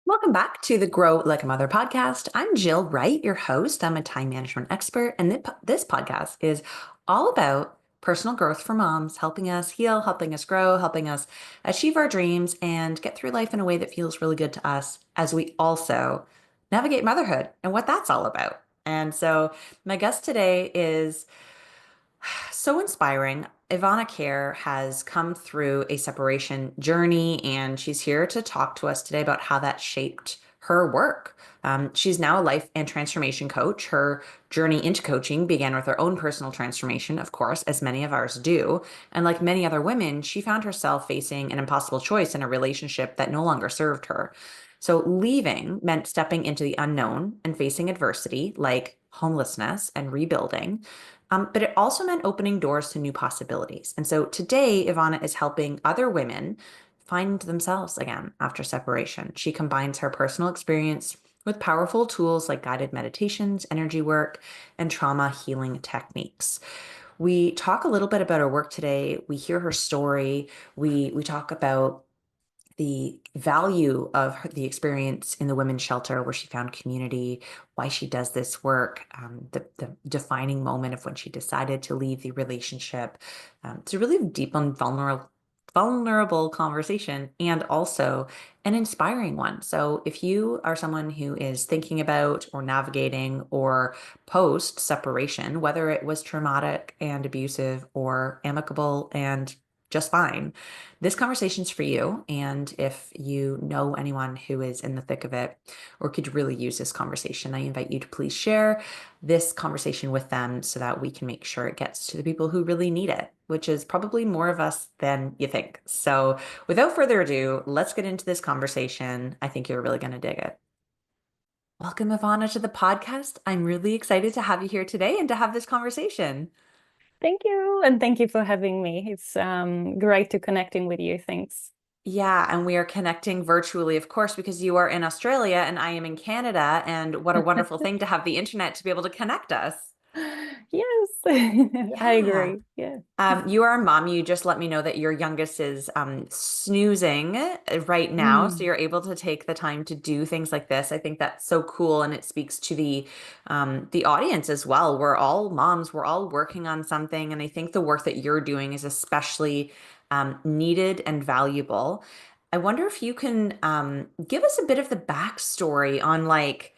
Welcome back to the Grow Like a Mother podcast. I'm Jill Wright, your host. I'm a time management expert, and this podcast is all about personal growth for moms, helping us heal, helping us grow, helping us achieve our dreams, and get through life in a way that feels really good to us as we also navigate motherhood and what that's all about. And so, my guest today is so inspiring. Ivana Care has come through a separation journey, and she's here to talk to us today about how that shaped her work. She's now a life and transformation coach. Her journey into coaching began with her own personal transformation, of course, as many of ours do. And like many other women, she found herself facing an impossible choice in a relationship that no longer served her. So leaving meant stepping into the unknown and facing adversity like homelessness and rebuilding. But it also meant opening doors to new possibilities. And so today, Ivana is helping other women find themselves again after separation. She combines her personal experience with powerful tools like guided meditations, energy work, and trauma healing techniques. We talk a little bit about her work today. We hear her story. We talk about the value of the experience in the women's shelter where she found community, why she does this work, the defining moment of when she decided to leave the relationship. It's a really deep and vulnerable conversation and also an inspiring one. So if you are someone who is thinking about or navigating or post separation, whether it was traumatic and abusive or amicable and just fine, this conversation's for you. And if you know anyone who is in the thick of it or could really use this conversation, I invite you to please share this conversation with them so that we can make sure it gets to the people who really need it, which is probably more of us than you think. So without further ado, let's get into this conversation. I think you're really going to dig it. Welcome, Ivana, to the podcast. I'm really excited to have you here today and to have this conversation. Thank you. And thank you for having me. It's great to connecting with you. Thanks. Yeah, and we are connecting virtually, of course, because you are in Australia and I am in Canada. And what a wonderful thing to have the internet to be able to connect us. Yes, I Yeah. agree. Yeah. You are a mom. You just let me know that your youngest is snoozing right now, so Mm. you're able to take the time to do things like this. I think that's so cool, and it speaks to the audience as well. We're all moms. We're all working on something, and I think the work that you're doing is especially needed and valuable. I wonder if you can give us a bit of the backstory on like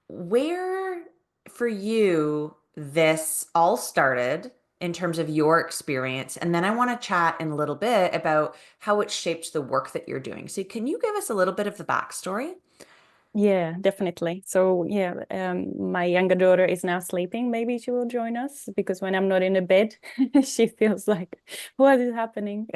where for you this all started in terms of your experience. And then I want to chat in a little bit about how it shaped the work that you're doing. So can you give us a little bit of the backstory? Yeah, definitely. So yeah, my younger daughter is now sleeping. Maybe she will join us because when I'm not in the bed, she feels like, what is happening?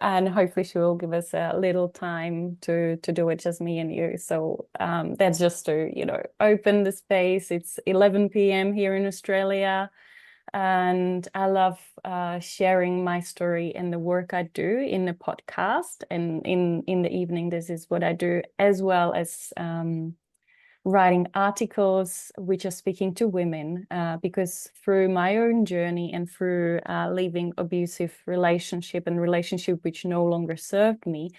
And hopefully she will give us a little time to do it, just me and you. So that's just to, open the space. It's 11 p.m. here in Australia. And I love sharing my story and the work I do in the podcast. And in the evening, this is what I do, as well as writing articles which are speaking to women. Because through my own journey and through leaving abusive relationship which no longer served me,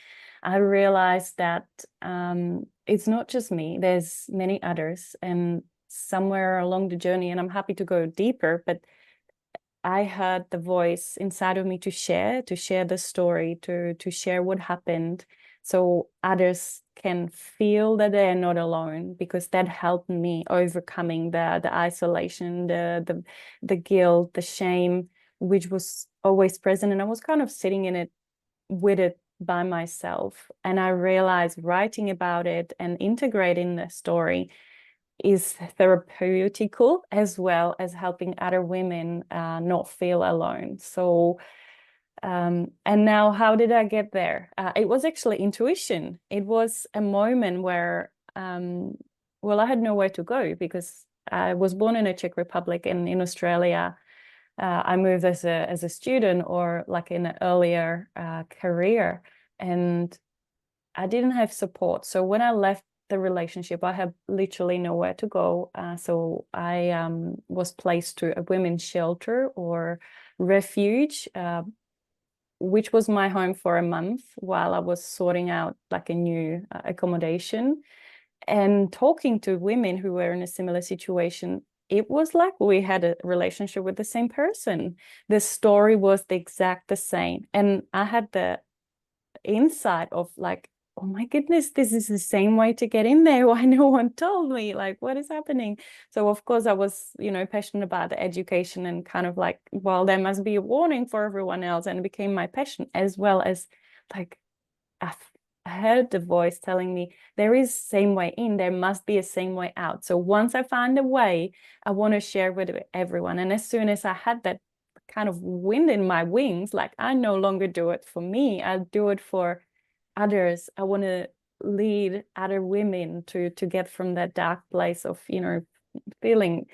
I realized that it's not just me. There's many others, and somewhere along the journey, and I'm happy to go deeper, but I heard the voice inside of me to share the story, to share what happened, so others can feel that they're not alone, because that helped me overcoming the isolation, the guilt, the shame, which was always present, and I was kind of sitting in it with it by myself. And I realized writing about it and integrating the story is therapeutical, as well as helping other women not feel alone. So, and now how did I get there? It was actually intuition. It was a moment where, well, I had nowhere to go because I was born in the Czech Republic, and in Australia, I moved as a student, or like in an earlier career, and I didn't have support. So when I left the relationship, I had literally nowhere to go. So I was placed to a women's shelter or refuge. which was my home for a month while I was sorting out like a new accommodation and talking to women who were in a similar situation. It was like we had a relationship with the same person. The story was the same. And I had the insight of like, oh my goodness, this is the same way to get in there. Why no one told me? Like, what is happening? So of course I was, passionate about the education and kind of like, well, there must be a warning for everyone else. And it became my passion, as well as like I've heard the voice telling me there is same way in, there must be a same way out. So once I find a way, I want to share with everyone. And as soon as I had that kind of wind in my wings, like I no longer do it for me, I do it for others. I want to lead other women to get from that dark place of, feeling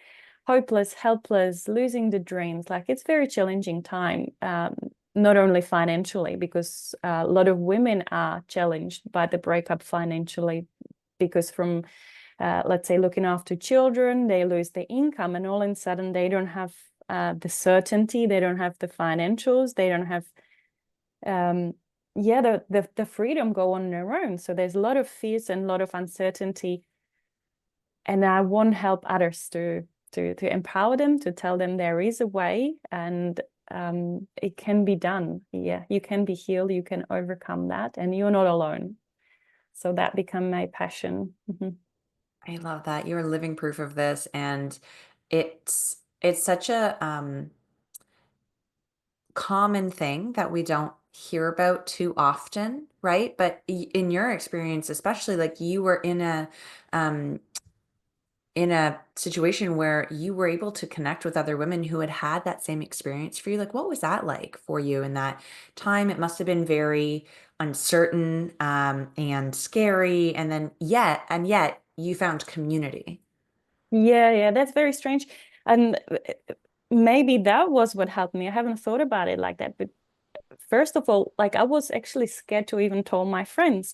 hopeless, helpless, losing the dreams. Like it's very challenging time. Not only financially, because a lot of women are challenged by the breakup financially, because from, let's say, looking after children, they lose their income, and all of a sudden they don't have the certainty, they don't have the financials, they don't have, the freedom go on their own. So there's a lot of fears and a lot of uncertainty, and I want to help others to empower them, to tell them there is a way, and it can be done. Yeah, you can be healed, you can overcome that, and you're not alone. So that became my passion. I love that. You're living proof of this. And it's such a common thing that we don't hear about too often, right? But in your experience, especially, like you were um in a situation where you were able to connect with other women who had had that same experience for you. Like, what was that like for you in that time? It must have been very uncertain, and scary. And yet you found community. Yeah, that's very strange. And maybe that was what helped me. I haven't thought about it like that. But first of all, like I was actually scared to even tell my friends,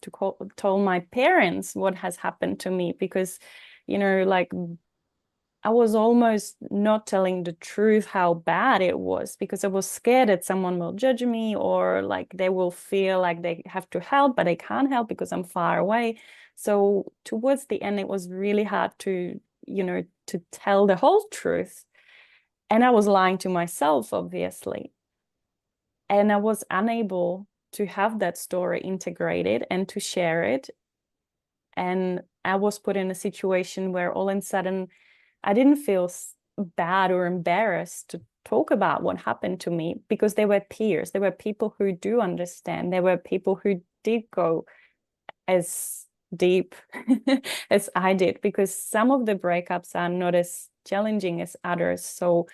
tell my parents what has happened to me, because, like I was almost not telling the truth how bad it was, because I was scared that someone will judge me, or like they will feel like they have to help, but they can't help because I'm far away. So towards the end, it was really hard to tell the whole truth. And I was lying to myself, obviously. And I was unable to have that story integrated and to share it. And I was put in a situation where all of a sudden I didn't feel bad or embarrassed to talk about what happened to me, because there were peers, there were people who do understand, there were people who did go as deep as I did, because some of the breakups are not as challenging as others. So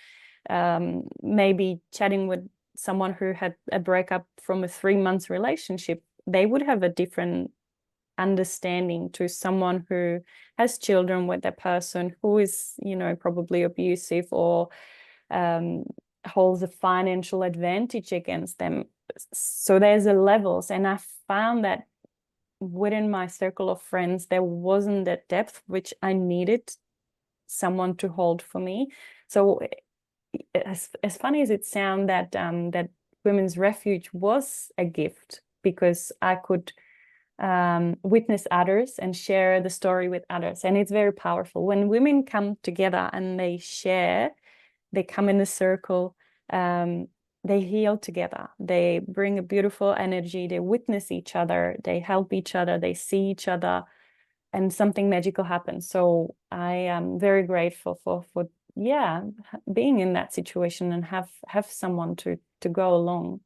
maybe chatting with someone who had a breakup from a 3 month relationship, they would have a different understanding to someone who has children with a person who is, probably abusive, or holds a financial advantage against them. So there's a levels, and I found that within my circle of friends, there wasn't that depth which I needed someone to hold for me. So as funny as it sounds, that Women's Refuge was a gift, because I could witness others and share the story with others. And it's very powerful when women come together and they share, they come in a circle, they heal together, they bring a beautiful energy, they witness each other, they help each other, they see each other, and something magical happens. So I am very grateful for yeah, being in that situation and have someone to go along.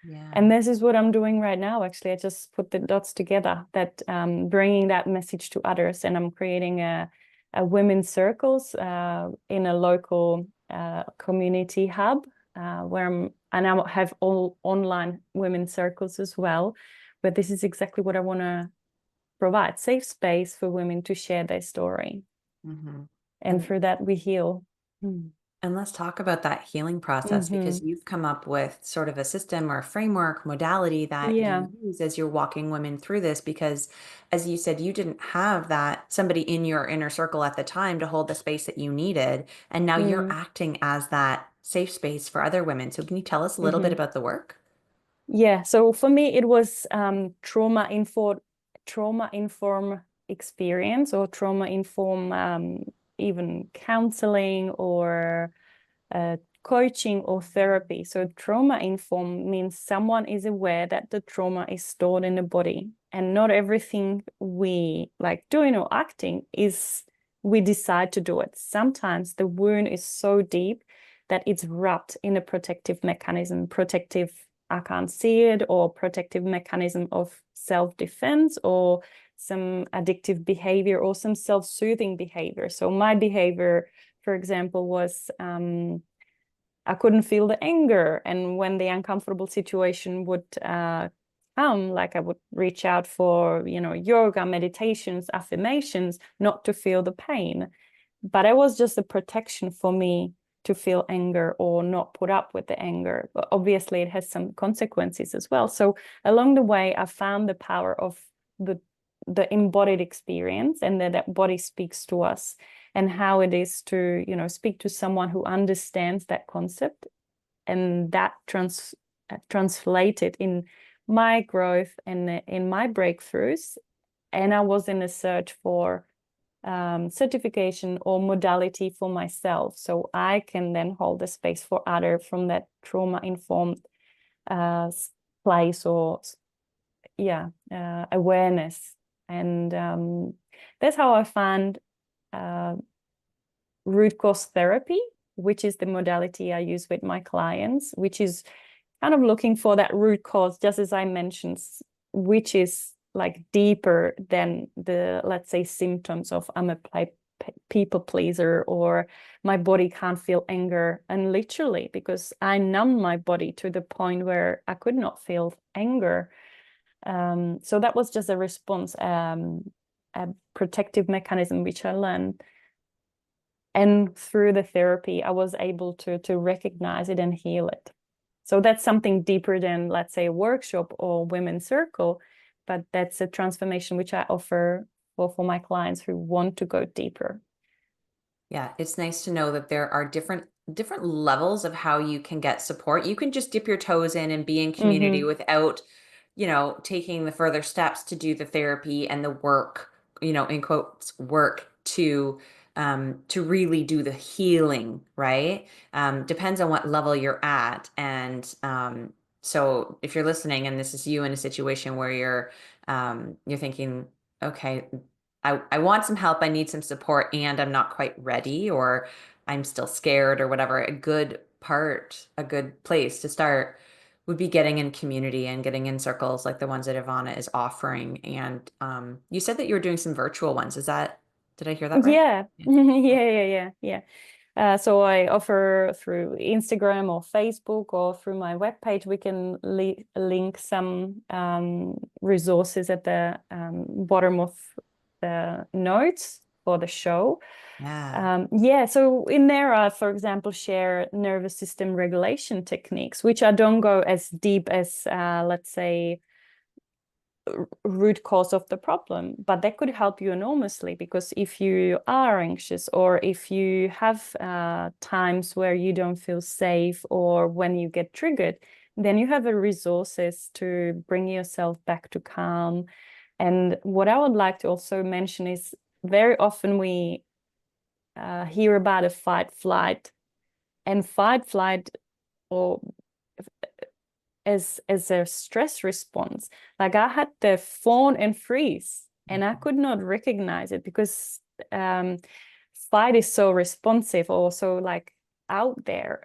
Yeah. And this is what I'm doing right now. Actually, I just put the dots together, that bringing that message to others, and I'm creating a women's circles in a local community hub and I have all online women's circles as well. But this is exactly what I want to provide: safe space for women to share their story, Hmm. and for that we heal. And let's talk about that healing process, Mm-hmm. because you've come up with sort of a system or a framework modality that Yeah. you use as you're walking women through this. Because, as you said, you didn't have that somebody in your inner circle at the time to hold the space that you needed. And now you're Mm. acting as that safe space for other women. So, can you tell us a little bit Mm-hmm. about the work? Yeah, so for me it was trauma informed experience, or trauma informed even counseling or coaching or therapy. So trauma informed means someone is aware that the trauma is stored in the body, and not everything we like doing or acting is we decide to do it. Sometimes the wound is so deep that it's wrapped in a protective mechanism, protective, I can't see it, or protective mechanism of self-defense, or some addictive behavior, or some self-soothing behavior. So my behavior, for example, was I couldn't feel the anger. And when the uncomfortable situation would come, like I would reach out for, yoga, meditations, affirmations, not to feel the pain. But it was just a protection for me to feel anger or not put up with the anger. But obviously, it has some consequences as well. So along the way, I found the power of the the embodied experience, and that body speaks to us, and how it is to speak to someone who understands that concept, and that translated in my growth and in my breakthroughs. And I was in a search for certification or modality for myself, so I can then hold the space for other from that trauma informed place, or awareness. And that's how I found uh, root cause therapy, which is the modality I use with my clients, which is kind of looking for that root cause, just as I mentioned, which is like deeper than the, let's say, symptoms of I'm a people pleaser, or my body can't feel anger. And literally, because I numbed my body to the point where I could not feel anger. So that was just a response, a protective mechanism which I learned. And through the therapy, I was able to recognize it and heal it. So that's something deeper than, let's say, a workshop or women's circle, but that's a transformation which I offer for my clients who want to go deeper. Yeah, it's nice to know that there are different levels of how you can get support. You can just dip your toes in and be in community Mm-hmm. without, taking the further steps to do the therapy and the work, in quotes, work to really do the healing, right? Depends on what level you're at. And so if you're listening and this is you in a situation where you're thinking, okay, I want some help, I need some support, and I'm not quite ready, or I'm still scared, or whatever. A good place to start would be getting in community and getting in circles like the ones that Ivana is offering. And you said that you were doing some virtual ones. Did I hear that right? Yeah, Yeah. yeah. So I offer through Instagram or Facebook or through my webpage. We can link some resources at the bottom of the notes for the show. Yeah. So in there, I, for example, share nervous system regulation techniques, which I don't go as deep as, let's say, root cause of the problem, but that could help you enormously, because if you are anxious, or if you have times where you don't feel safe, or when you get triggered, then you have the resources to bring yourself back to calm. And what I would like to also mention is, very often we hear about a fight flight, and fight flight, or as a stress response. Like I had the fawn and freeze, and I could not recognize it, because um, fight is so responsive, or so like out there.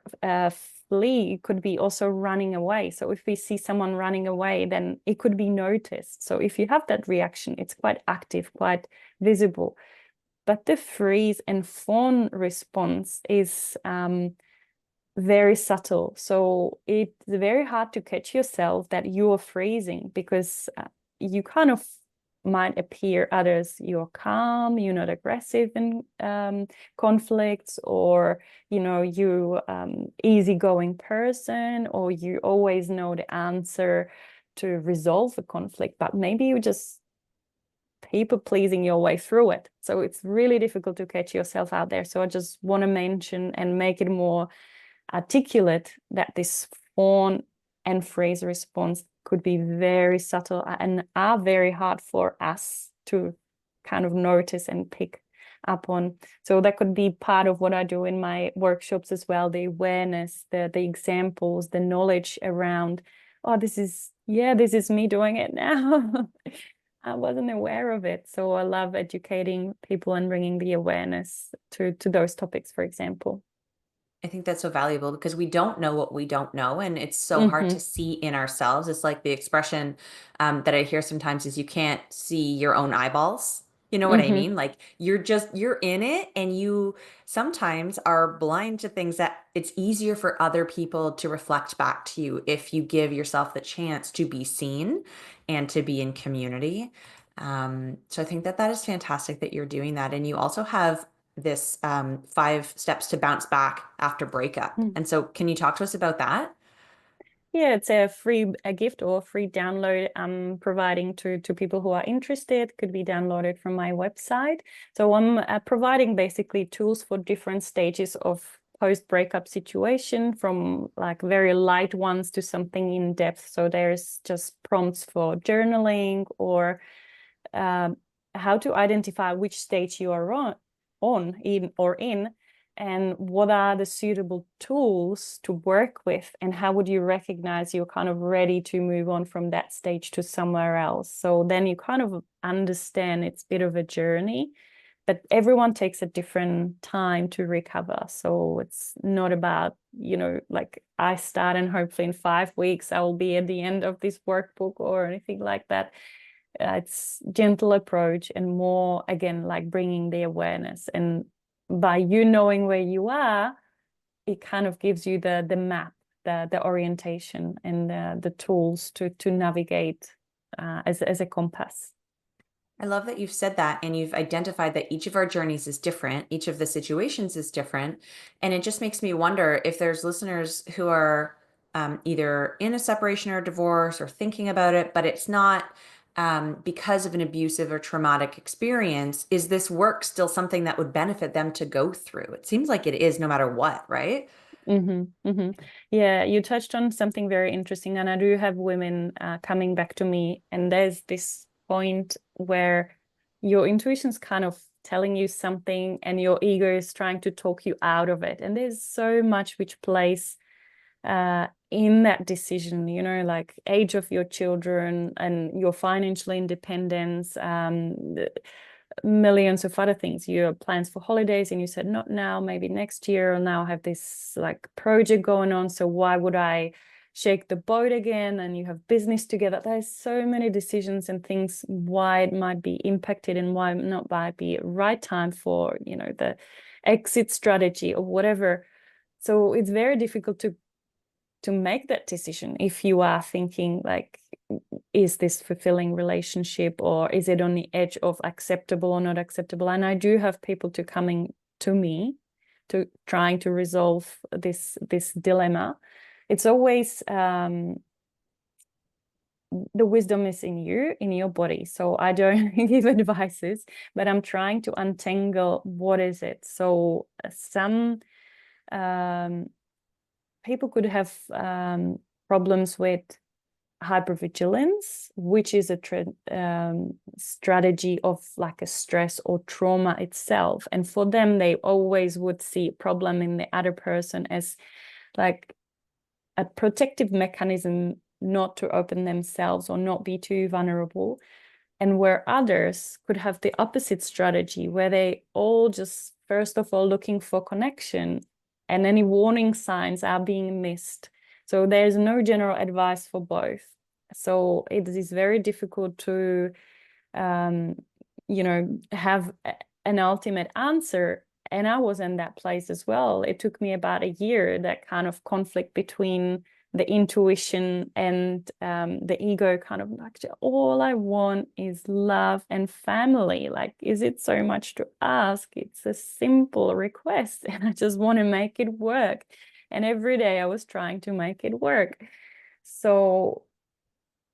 Flee could be also running away. So if we see someone running away, then it could be noticed. So if you have that reaction, it's quite active, quite visible. But the freeze and fawn response is very subtle. So it's very hard to catch yourself that you are freezing, because you kind of might appear others you're calm, you're not aggressive in conflicts, or you easygoing person, or you always know the answer to resolve a conflict, but maybe you just people pleasing your way through it. So it's really difficult to catch yourself out there. So I just want to mention and make it more articulate that this fawn and phrase response could be very subtle and are very hard for us to kind of notice and pick up on. So that could be part of what I do in my workshops as well, the awareness, the examples, the knowledge around, oh, this is me doing it now. I wasn't aware of it. So I love educating people and bringing the awareness to those topics, for example. I think that's so valuable because we don't know what we don't know, and it's so hard Mm-hmm. to see in ourselves. It's like the expression that I hear sometimes is you can't see your own eyeballs. You know what I Mm-hmm. mean? Like you're in it, and you sometimes are blind to things that it's easier for other people to reflect back to you if you give yourself the chance to be seen and to be in community. So I think that that is fantastic that you're doing that, and you also have this 5 steps to bounce back after breakup. And so, can you talk to us about that? Yeah, it's a gift or a free download I'm providing to people who are interested. Could be downloaded from my website. So I'm providing basically tools for different stages of post-breakup situation, from like very light ones to something in depth. So there's just prompts for journaling or um, how to identify which stage you are in, and what are the suitable tools to work with, and how would you recognize you're kind of ready to move on from that stage to somewhere else. So then you kind of understand it's a bit of a journey, but everyone takes a different time to recover. So it's not about, like I start and hopefully in 5 weeks I will be at the end of this workbook or anything like that. It's gentle approach and more, again, like bringing the awareness. And by you knowing where you are, it kind of gives you the map, the orientation, and the tools to navigate as a compass. I love that you've said that and you've identified that each of our journeys is different, each of the situations is different. And it just makes me wonder if there's listeners who are either in a separation or divorce or thinking about it, but it's not because of an abusive or traumatic experience. Is this work still something that would benefit them to go through? It seems like it is no matter what, right? Mm-hmm, mm-hmm. Yeah, you touched on something very interesting, and I do have women coming back to me, and there's this point where your intuition's kind of telling you something, and your ego is trying to talk you out of it. And there's so much which plays in that decision, like age of your children and your financial independence, millions of other things. You have plans for holidays and you said not now, maybe next year, or now I have this like project going on, so why would I shake the boat again? And you have business together. There's so many decisions and things why it might be impacted and why not might be right time for the exit strategy or whatever. So it's very difficult to make that decision if you are thinking like, is this fulfilling relationship, or is it on the edge of acceptable or not acceptable? And I do have people to coming to me to trying to resolve this dilemma. It's always the wisdom is in you, in your body. So I don't give advices, but I'm trying to untangle what is it. So some people could have problems with hypervigilance, which is a strategy of like a stress or trauma itself. And for them, they always would see a problem in the other person as like a protective mechanism not to open themselves or not be too vulnerable. And where others could have the opposite strategy, where they all just, first of all, looking for connection, and any warning signs are being missed. So there's no general advice for both. So it is very difficult to, have an ultimate answer. And I was in that place as well. It took me about a year, that kind of conflict between the intuition and the ego, kind of like, all I want is love and family. Like, is it so much to ask? It's a simple request and I just want to make it work. And every day I was trying to make it work. So,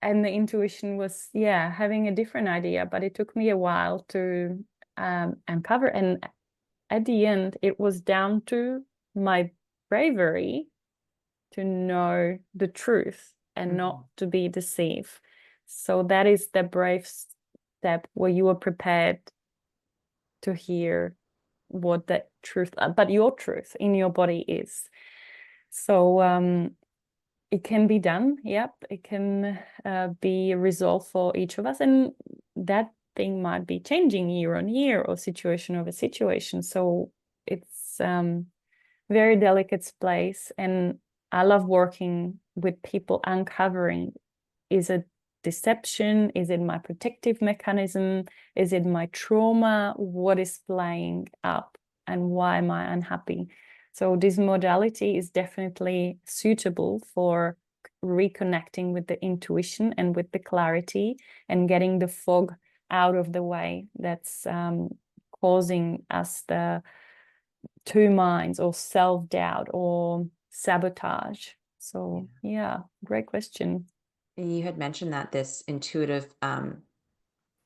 and the intuition was, having a different idea, but it took me a while to uncover. And at the end, it was down to my bravery to know the truth. and not Mhm. to be deceived. So that is the brave step where you are prepared to hear what the truth, but your truth in your body is. So it can be done. Yep, it can be resolved for each of us, and that thing might be changing year on year or situation over situation. So it's very delicate place, and I love working with people uncovering, is it deception? Is it my protective mechanism? Is it my trauma? What is playing up and why am I unhappy? So this modality is definitely suitable for reconnecting with the intuition and with the clarity and getting the fog out of the way that's causing us the two minds or self-doubt or sabotage. So yeah, great question. You had mentioned that this intuitive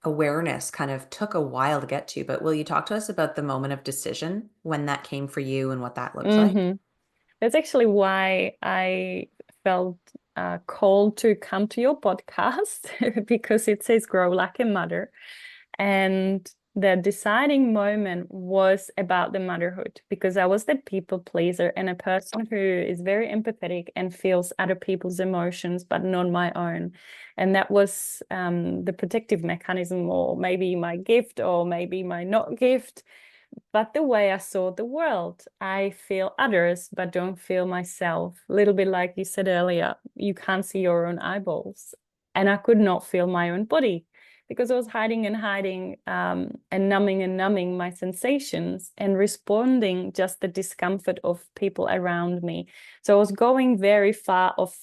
awareness kind of took a while to get to, but will you talk to us about the moment of decision when that came for you and what that looks like? Mm-hmm. That's actually why I felt called to come to your podcast because it says grow like a mother. And the deciding moment was about the motherhood because I was the people pleaser and a person who is very empathetic and feels other people's emotions, but not my own. And that was the protective mechanism, or maybe my gift, or maybe my not gift. But the way I saw the world, I feel others, but don't feel myself. A little bit like you said earlier, you can't see your own eyeballs. And I could not feel my own body because I was hiding and hiding and numbing my sensations and responding just the discomfort of people around me. So I was going very far of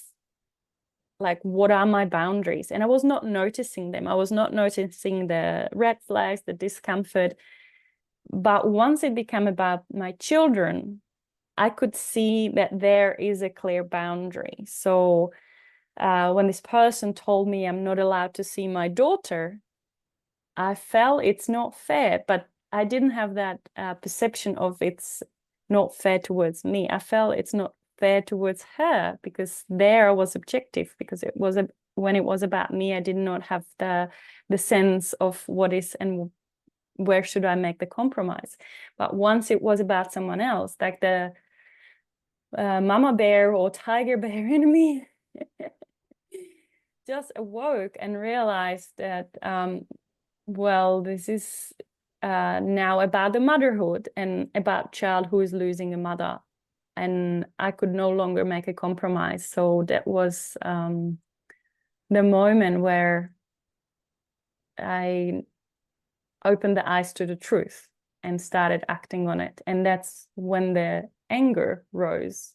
like, what are my boundaries? And I was not noticing them. I was not noticing the red flags, the discomfort. But once it became about my children, I could see that there is a clear boundary. So when this person told me I'm not allowed to see my daughter, I felt it's not fair, but I didn't have that perception of it's not fair towards me. I felt it's not fair towards her because there I was objective, because it was when it was about me, I did not have the sense of what is and where should I make the compromise. But once it was about someone else, like the mama bear or tiger bear in me just awoke and realized that well, this is now about the motherhood and about child who is losing a mother, and I could no longer make a compromise. So that was the moment where I opened the eyes to the truth and started acting on it. And that's when the anger rose.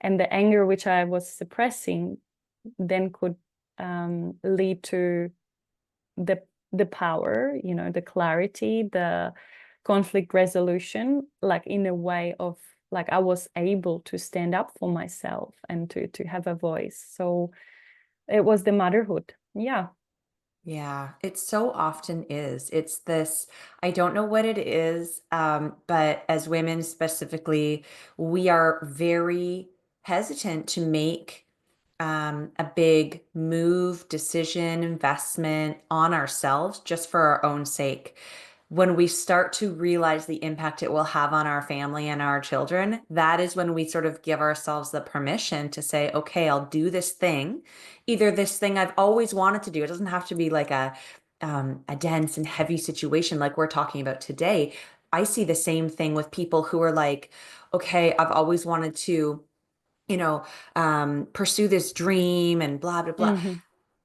And the anger which I was suppressing then could lead to the power, you know, the clarity, the conflict resolution, like in a way of like I was able to stand up for myself and to have a voice. So it was the motherhood. Yeah. Yeah, it so often is. It's this, I don't know what it is, but as women specifically, we are very hesitant to make a big move, decision, investment on ourselves just for our own sake. When we start to realize the impact it will have on our family and our children, that is when we sort of give ourselves the permission to say, okay, I'll do this thing, either this thing I've always wanted to do. It doesn't have to be like a dense and heavy situation like we're talking about today. I see the same thing with people who are like, okay, I've always wanted to, you know, pursue this dream and blah, blah, blah. Mm-hmm.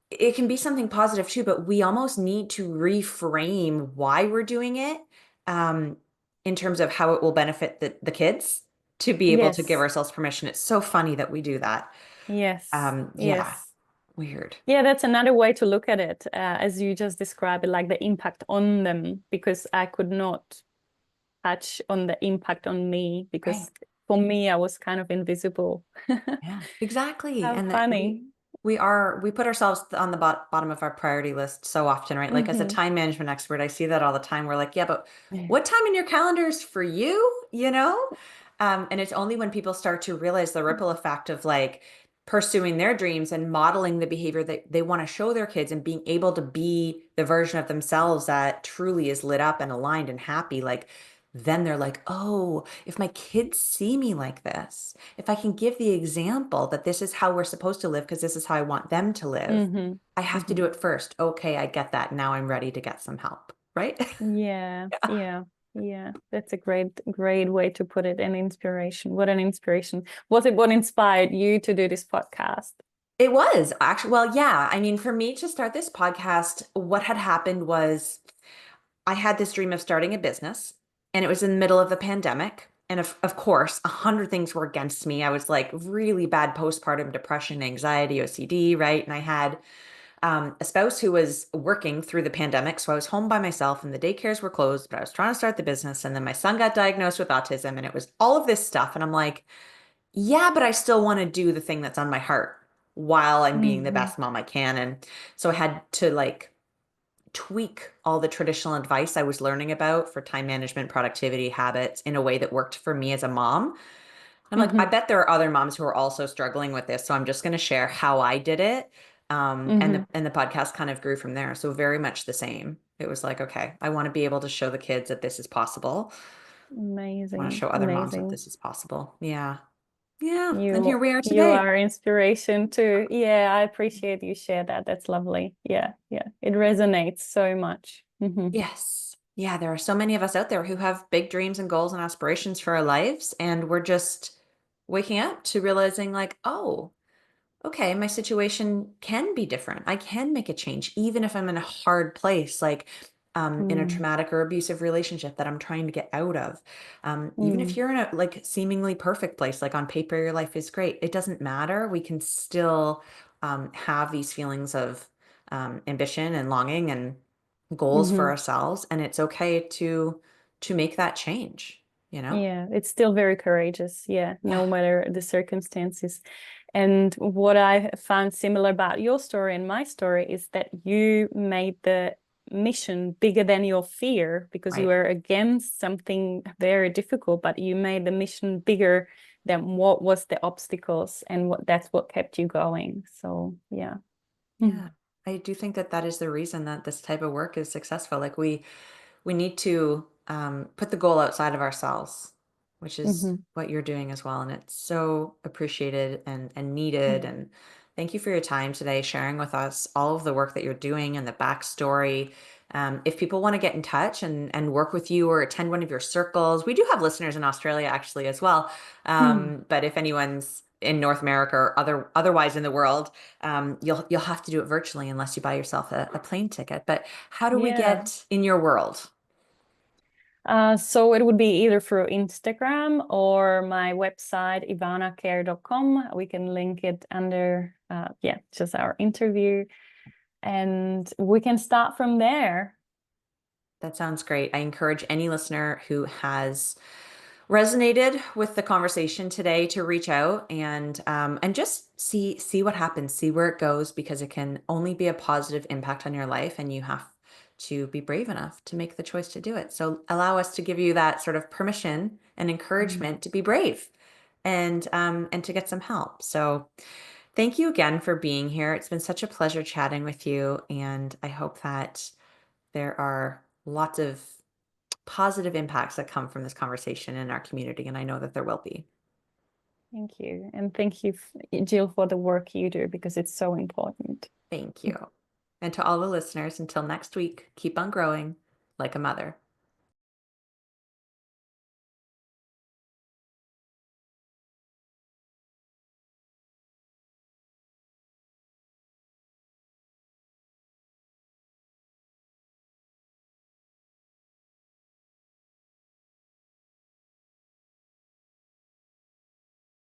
It can be something positive too, but we almost need to reframe why we're doing it, um, in terms of how it will benefit the kids to be able to give Yes. ourselves permission. It's so funny that we do that. Yes. Yeah, Yes. weird. Yeah, that's another way to look at it, as you just described it, like the impact on them, because I could not touch on the impact on me Right. because for me, I was kind of invisible. Yeah, exactly. How And that funny. we put ourselves on the bottom of our priority list so often, right? Like as a Mm-hmm. time management expert, I see that all the time. We're like, yeah, but what time in your calendar is for you, you know? And it's only when people start to realize the ripple effect of like, pursuing their dreams and modeling the behavior that they want to show their kids and being able to be the version of themselves that truly is lit up and aligned and happy, like then they're like, oh, if my kids see me like this, if I can give the example that this is how we're supposed to live because this is how I want them to live, Mm-hmm. I have to Mm-hmm. do it first. Okay, I get that. Now I'm ready to get some help, right? Yeah, Yeah. yeah, yeah. That's a great way to put it. An inspiration. What an inspiration. Was it what inspired you to do this podcast? It was actually, well, yeah. I mean, for me to start this podcast, what had happened was I had this dream of starting a business, and it was in the middle of the pandemic. And of course, 100 things were against me. I was like really bad postpartum depression, anxiety, OCD, right? And I had a spouse who was working through the pandemic. So I was home by myself, and the daycares were closed, but I was trying to start the business. And then my son got diagnosed with autism, and it was all of this stuff. And I'm like, yeah, but I still want to do the thing that's on my heart while I'm being the Mm-hmm. best mom I can. And so I had to like tweak all the traditional advice I was learning about for time management, productivity, habits in a way that worked for me as a mom. I'm like, I Mm-hmm. bet there are other moms who are also struggling with this. So I'm just going to share how I did it. And Mm-hmm. the podcast kind of grew from there. So very much the same. It was like, okay, I want to be able to show the kids that this is possible. I want to Amazing, show other moms that amazing. this is possible. Yeah. Yeah. And here You we are you today. are inspiration too. Yeah, I appreciate you share that. That's lovely. Yeah, yeah. It resonates so much. Mm-hmm. Yes. Yeah, there are so many of us out there who have big dreams and goals and aspirations for our lives, and we're just waking up to realizing, like, oh, okay, my situation can be different. I can make a change, even if I'm in a hard place, like in a Mm, traumatic or abusive relationship that I'm trying to get out of. Even if mm, you're in a like seemingly perfect place, like on paper, your life is great, it doesn't matter. We can still have these feelings of ambition and longing and goals for mm-hmm. ourselves, and it's okay to make that change, you know? Yeah, it's still very courageous. Yeah, Yeah. no matter the circumstances. And what I found similar about your story and my story is that you made the mission bigger than your fear because you Right. were against something very difficult, but you made the mission bigger than what was the obstacles and what that's what kept you going. So, yeah. Mm. Yeah. I do think that that is the reason that this type of work is successful. Like we need to put the goal outside of ourselves, which is Mm-hmm. what you're doing as well. And it's so appreciated and needed. And thank you for your time today, sharing with us all of the work that you're doing and the backstory. If people want to get in touch and work with you or attend one of your circles, we do have listeners in Australia actually as well. Mm. But if anyone's in North America or otherwise in the world, you'll have to do it virtually unless you buy yourself a plane ticket. But how do we Yeah. get in your world? So it would be either through Instagram or my website, ivanacare.com. We can link it under, yeah, just our interview, and we can start from there. That sounds great. I encourage any listener who has resonated with the conversation today to reach out and just see what happens, see where it goes, because it can only be a positive impact on your life, and you have to be brave enough to make the choice to do it. So allow us to give you that sort of permission and Mm. encouragement to be brave and to get some help. So thank you again for being here. It's been such a pleasure chatting with you, and I hope that there are lots of positive impacts that come from this conversation in our community, and I know that there will be. Thank you. And thank you, Jill, for the work you do because it's so important. Thank you. And to all the listeners, until next week, keep on growing like a mother.